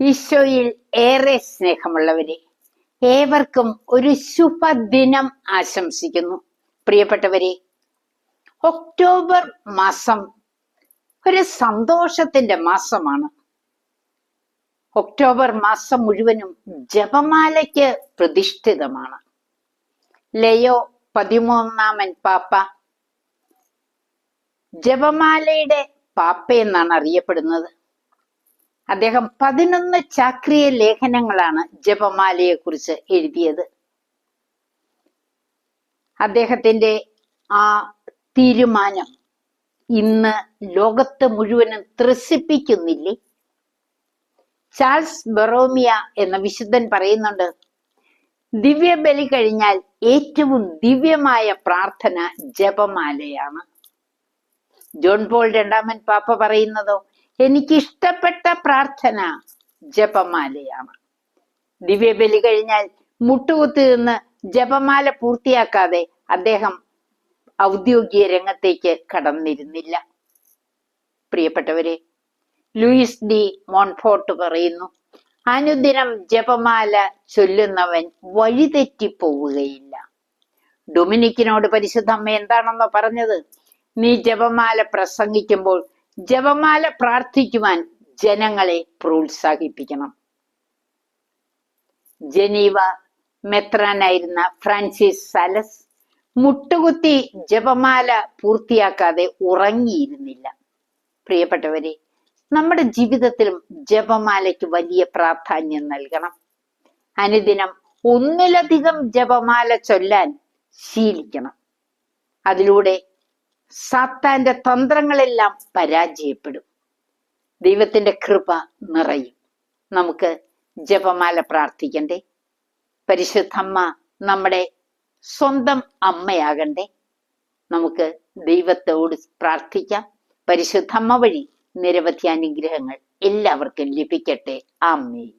ഈശോയിൽ ഏറെ സ്നേഹമുള്ളവരെ, ഏവർക്കും ഒരു ശുഭദിനം ആശംസിക്കുന്നു. പ്രിയപ്പെട്ടവരെ, ഒക്ടോബർ മാസം ഒരു സന്തോഷത്തിന്റെ മാസമാണ്. ഒക്ടോബർ മാസം മുഴുവനും ജപമാലയ്ക്ക് പ്രതിഷ്ഠിതമാണ്. ലയോ 13 പാപ്പ ജപമാലയുടെ പാപ്പ എന്നാണ് അറിയപ്പെടുന്നത്. അദ്ദേഹം 11 ചാക്രിക ലേഖനങ്ങളാണ് ജപമാലയെ കുറിച്ച് എഴുതിയത്. അദ്ദേഹത്തിന്റെ ആ തീരുമാനം ഇന്ന് ലോകത്ത് മുഴുവനും ത്രസിപ്പിക്കുന്നില്ലേ? ചാൾസ് ബൊറോമിയ എന്ന വിശുദ്ധൻ പറയുന്നുണ്ട്, ദിവ്യബലി കഴിഞ്ഞാൽ ഏറ്റവും ദിവ്യമായ പ്രാർത്ഥന ജപമാലയാണ്. ജോൺ പോൾ 2 പാപ്പ പറയുന്നതോ, എനിക്കിഷ്ടപ്പെട്ട പ്രാർത്ഥന ജപമാലയാണ്. ദിവ്യബലി കഴിഞ്ഞാൽ മുട്ടുകുത്തി നിന്ന് ജപമാല പൂർത്തിയാക്കാതെ അദ്ദേഹം ഔദ്യോഗിക രംഗത്തേക്ക് കടന്നിരുന്നില്ല. പ്രിയപ്പെട്ടവരെ, ലൂയിസ് ഡി മോൺഫോർട്ട് പറയുന്നു, അനുദിനം ജപമാല ചൊല്ലുന്നവൻ വഴിതെറ്റിപ്പോവുകയില്ല. ഡൊമിനിക്കിനോട് പരിശുദ്ധ അമ്മ എന്താണെന്നോ പറഞ്ഞത്? നീ ജപമാല പ്രസംഗിക്കുമ്പോൾ ജപമാല പ്രാർത്ഥിക്കുവാൻ ജനങ്ങളെ പ്രോത്സാഹിപ്പിക്കണം. ജനീവ മെത്രാനായിരുന്ന ഫ്രാൻസിസ് സാലസ് മുട്ടുകുത്തി ജപമാല പൂർത്തിയാക്കാതെ ഉറങ്ങിയിരുന്നില്ല. പ്രിയപ്പെട്ടവരെ, നമ്മുടെ ജീവിതത്തിലും ജപമാലയ്ക്ക് വലിയ പ്രാധാന്യം നൽകണം. അനുദിനം ഒന്നിലധികം ജപമാല ചൊല്ലാൻ ശീലിക്കണം. അതിലൂടെ സാത്താന്റെ തന്ത്രങ്ങളെല്ലാം പരാജയപ്പെടും. ദൈവത്തിന്റെ കൃപ നിറയും. നമുക്ക് ജപമാല പ്രാർത്ഥിക്കണ്ടേ? പരിശുദ്ധമ്മ നമ്മുടെ സ്വന്തം അമ്മയാകണ്ടേ? നമുക്ക് ദൈവത്തോട് പ്രാർത്ഥിക്കാം. പരിശുദ്ധമ്മ വഴി നിരവധി അനുഗ്രഹങ്ങൾ എല്ലാവർക്കും ലഭിക്കട്ടെ. ആമേൻ.